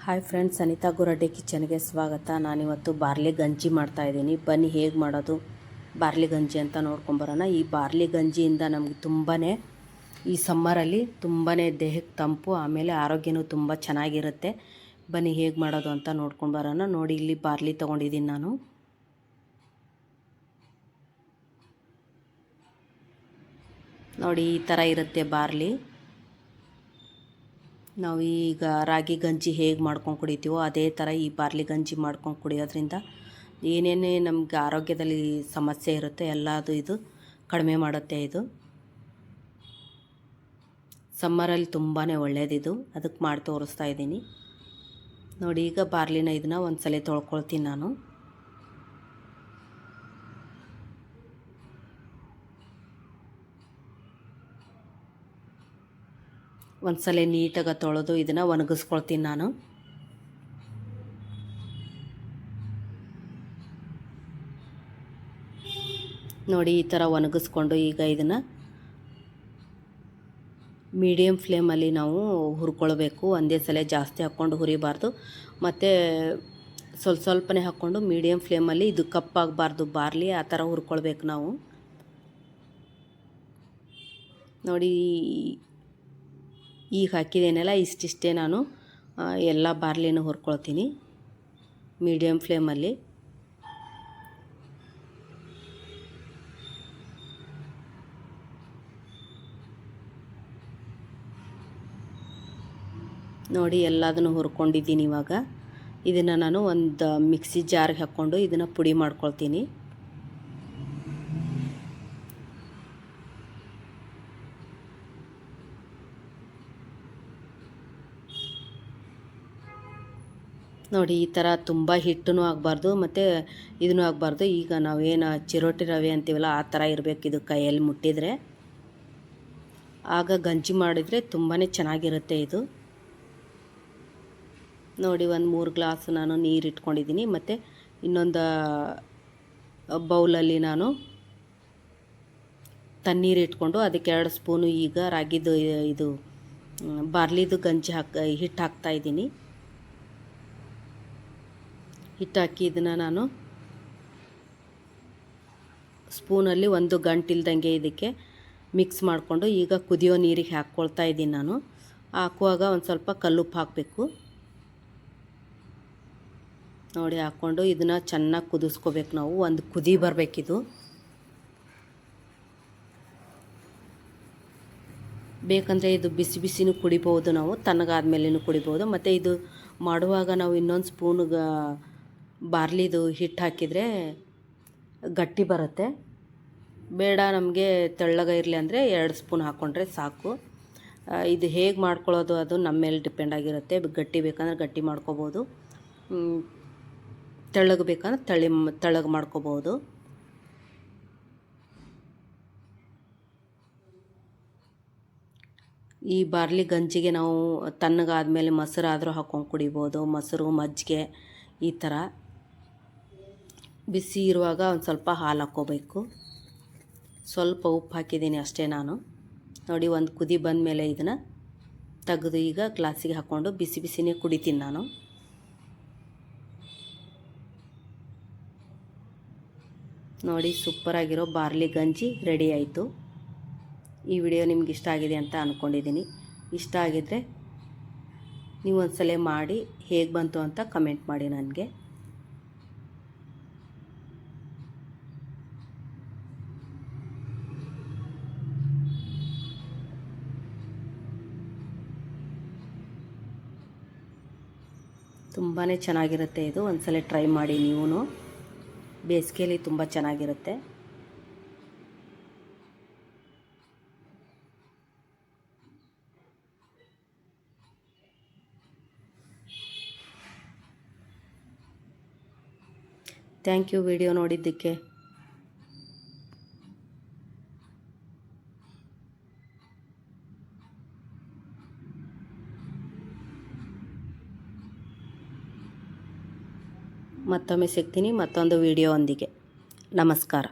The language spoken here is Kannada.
ಹಾಯ್ ಫ್ರೆಂಡ್ಸ್, ಅನಿತಾ ಗುರಡ್ಡಿ ಕಿಚನ್ಗೆ ಸ್ವಾಗತ. ನಾನಿವತ್ತು ಬಾರ್ಲಿ ಗಂಜಿ ಮಾಡ್ತಾಯಿದ್ದೀನಿ. ಬನ್ನಿ ಹೇಗೆ ಮಾಡೋದು ಬಾರ್ಲಿ ಗಂಜಿ ಅಂತ ನೋಡ್ಕೊಂಬರೋಣ. ಈ ಬಾರ್ಲಿ ಗಂಜಿಯಿಂದ ನಮಗೆ ತುಂಬಾ ಈ ಸಮ್ಮರಲ್ಲಿ ತುಂಬಾ ದೇಹಕ್ಕೆ ತಂಪು, ಆಮೇಲೆ ಆರೋಗ್ಯನೂ ತುಂಬ ಚೆನ್ನಾಗಿರುತ್ತೆ. ಬನ್ನಿ ಹೇಗೆ ಮಾಡೋದು ಅಂತ ನೋಡ್ಕೊಂಬರೋಣ. ನೋಡಿ, ಇಲ್ಲಿ ಬಾರ್ಲಿ ತೊಗೊಂಡಿದ್ದೀನಿ ನಾನು. ನೋಡಿ, ಈ ಥರ ಇರುತ್ತೆ ಬಾರ್ಲಿ. ನಾವು ಈಗ ರಾಗಿ ಗಂಜಿ ಹೇಗೆ ಮಾಡ್ಕೊಂಡು ಕುಡಿತೀವೋ ಅದೇ ಥರ ಈ ಬಾರ್ಲಿ ಗಂಜಿ ಮಾಡ್ಕೊಂಡು ಕುಡಿಯೋದ್ರಿಂದ ಏನೇನೇ ನಮಗೆ ಆರೋಗ್ಯದಲ್ಲಿ ಸಮಸ್ಯೆ ಇರುತ್ತೆ ಎಲ್ಲದು ಇದು ಕಡಿಮೆ ಮಾಡುತ್ತೆ. ಇದು ಸಮ್ಮರಲ್ಲಿ ತುಂಬಾ ಒಳ್ಳೆಯದಿದು, ಅದಕ್ಕೆ ಮಾಡಿ ತೋರಿಸ್ತಾ ಇದ್ದೀನಿ. ನೋಡಿ, ಈಗ ಬಾರ್ಲಿನ ಇದನ್ನು ಒಂದು ಸಲ ತೊಳ್ಕೊಳ್ತೀನಿ ನಾನು. ಒಂದು ಸಲ ನೀಟಾಗಿ ತೊಳೆದು ಇದನ್ನು ಒಣಗಿಸ್ಕೊಳ್ತೀನಿ ನಾನು. ನೋಡಿ, ಈ ಥರ ಒಣಗಿಸ್ಕೊಂಡು ಈಗ ಇದನ್ನು ಮೀಡಿಯಮ್ ಫ್ಲೇಮಲ್ಲಿ ನಾವು ಹುರ್ಕೊಳ್ಬೇಕು. ಒಂದೇ ಸಲ ಜಾಸ್ತಿ ಹಾಕ್ಕೊಂಡು ಹುರಿಬಾರ್ದು, ಮತ್ತು ಸ್ವಲ್ಪನೇ ಹಾಕ್ಕೊಂಡು ಮೀಡಿಯಮ್ ಫ್ಲೇಮಲ್ಲಿ ಇದು ಕಪ್ಪಾಗಬಾರ್ದು ಬಾರ್ಲಿ, ಆ ಥರ ಹುರ್ಕೊಳ್ಬೇಕು ನಾವು. ನೋಡಿ, ಈಗ ಹಾಕಿದ್ದೇನಲ್ಲ ಇಷ್ಟಿಷ್ಟೇ ನಾನು ಎಲ್ಲ ಬಾರ್ಲಿನೂ ಹುರ್ಕೊಳ್ತೀನಿ ಮೀಡಿಯಮ್ ಫ್ಲೇಮಲ್ಲಿ. ನೋಡಿ, ಎಲ್ಲದನ್ನು ಹುರ್ಕೊಂಡಿದ್ದೀನಿ. ಇವಾಗ ಇದನ್ನು ನಾನು ಒಂದು ಮಿಕ್ಸಿ ಜಾರ್ಗೆ ಹಾಕ್ಕೊಂಡು ಇದನ್ನು ಪುಡಿ ಮಾಡ್ಕೊಳ್ತೀನಿ. ನೋಡಿ, ಈ ಥರ ತುಂಬ ಹಿಟ್ಟೂ ಆಗಬಾರ್ದು ಮತ್ತು ಇದೂ ಆಗಬಾರ್ದು. ಈಗ ನಾವೇನು ಚಿರೋಟಿ ರವೆ ಅಂತೀವಲ್ಲ ಆ ಥರ ಇರಬೇಕು ಇದು. ಕೈಯಲ್ಲಿ ಮುಟ್ಟಿದರೆ ಆಗ ಗಂಜಿ ಮಾಡಿದರೆ ತುಂಬಾ ಚೆನ್ನಾಗಿರುತ್ತೆ ಇದು. ನೋಡಿ, ಒಂದು 3 ಗ್ಲಾಸ್ ನಾನು ನೀರು ಇಟ್ಕೊಂಡಿದ್ದೀನಿ, ಮತ್ತು ಇನ್ನೊಂದು ಬೌಲಲ್ಲಿ ನಾನು ತಣ್ಣೀರು ಇಟ್ಕೊಂಡು ಅದಕ್ಕೆ 2 ಸ್ಪೂನು ಈಗ ರಾಗಿದು ಇದು ಬಾರ್ಲಿದು ಗಂಜಿ ಹಿಟ್ಟು ಹಾಕ್ತಾಯಿದ್ದೀನಿ. ಹಿಟ್ಟು ಹಾಕಿ ಇದನ್ನು ನಾನು ಸ್ಪೂನಲ್ಲಿ ಒಂದು ಗಂಟಿಲ್ದಂಗೆ ಇದಕ್ಕೆ ಮಿಕ್ಸ್ ಮಾಡಿಕೊಂಡು ಈಗ ಕುದಿಯೋ ನೀರಿಗೆ ಹಾಕ್ಕೊಳ್ತಾ ಇದ್ದೀನಿ ನಾನು. ಹಾಕುವಾಗ ಒಂದು ಸ್ವಲ್ಪ ಕಲ್ಲುಪ್ಪು ಹಾಕಬೇಕು. ನೋಡಿ, ಹಾಕ್ಕೊಂಡು ಇದನ್ನು ಚೆನ್ನಾಗಿ ಕುದಿಸ್ಕೋಬೇಕು ನಾವು. ಒಂದು ಕುದಿ ಬರಬೇಕಿದು. ಬೇಕಂದರೆ ಇದು ಬಿಸಿ ಬಿಸಿನೂ ಕುಡಿಬೋದು ನಾವು, ತಣ್ಣಗಾದ್ಮೇಲೆನೂ ಕುಡಿಬೋದು. ಮತ್ತು ಇದು ಮಾಡುವಾಗ ನಾವು ಇನ್ನೊಂದು ಸ್ಪೂನ್ ಬಾರ್ಲಿದು ಹಿಟ್ಟು ಹಾಕಿದರೆ ಗಟ್ಟಿ ಬರುತ್ತೆ. ಬೇಡ ನಮಗೆ ತೆಳ್ಳಗ ಇರಲಿ ಅಂದರೆ 2 ಸ್ಪೂನ್ ಹಾಕ್ಕೊಂಡ್ರೆ ಸಾಕು. ಇದು ಹೇಗೆ ಮಾಡ್ಕೊಳ್ಳೋದು ಅದು ನಮ್ಮ ಮೇಲೆ ಡಿಪೆಂಡ್ ಆಗಿರುತ್ತೆ. ಗಟ್ಟಿ ಬೇಕಂದ್ರೆ ಗಟ್ಟಿ ಮಾಡ್ಕೋಬೋದು, ತೆಳ್ಳಗೆ ಬೇಕಂದ್ರೆ ತೆಳ್ಳಗೆ ಮಾಡ್ಕೋಬೋದು. ಈ ಬಾರ್ಲಿ ಗಂಜಿಗೆ ನಾವು ತಣ್ಣಗಾದ್ಮೇಲೆ ಮೊಸರಾದರೂ ಹಾಕ್ಕೊಂಡು ಕುಡಿಬೋದು, ಮೊಸರು ಮಜ್ಜಿಗೆ ಈ ಥರ. ಬಿಸಿ ಇರುವಾಗ ಒಂದು ಸ್ವಲ್ಪ ಹಾಲು ಹಾಕ್ಕೋಬೇಕು. ಸ್ವಲ್ಪ ಉಪ್ಪು ಹಾಕಿದ್ದೀನಿ ಅಷ್ಟೇ ನಾನು. ನೋಡಿ, ಒಂದು ಕುದಿ ಬಂದ ಮೇಲೆ ಇದನ್ನು ತೆಗೆದು ಈಗ ಗ್ಲಾಸಿಗೆ ಹಾಕ್ಕೊಂಡು ಬಿಸಿ ಬಿಸಿನೇ ಕುಡಿತೀನಿ ನಾನು. ನೋಡಿ, ಸೂಪರಾಗಿರೋ ಬಾರ್ಲಿ ಗಂಜಿ ರೆಡಿ ಆಯಿತು. ಈ ವಿಡಿಯೋ ನಿಮ್ಗೆ ಇಷ್ಟ ಆಗಿದೆ ಅಂತ ಅಂದ್ಕೊಂಡಿದ್ದೀನಿ. ಇಷ್ಟ ಆಗಿದ್ದರೆ ನೀವು ಒಂದು ಸಲ ಮಾಡಿ ಹೇಗೆ ಬಂತು ಅಂತ ಕಮೆಂಟ್ ಮಾಡಿ ನನಗೆ. ತುಂಬಾ ಚೆನ್ನಾಗಿರುತ್ತೆ ಇದು. ಒಂದು ಸಲ ಟ್ರೈ ಮಾಡಿ ನೀವು. ಬೇಸಿಗೆಯಲ್ಲಿ ತುಂಬ ಚೆನ್ನಾಗಿರುತ್ತೆ. ಥ್ಯಾಂಕ್ ಯು ವಿಡಿಯೋ ನೋಡಿದ್ದಕ್ಕೆ. ಮತ್ತೊಮ್ಮೆ ಸಿಗ್ತೀನಿ ಮತ್ತೊಂದು ವಿಡಿಯೋ ಒಂದಿಗೆ. ನಮಸ್ಕಾರ.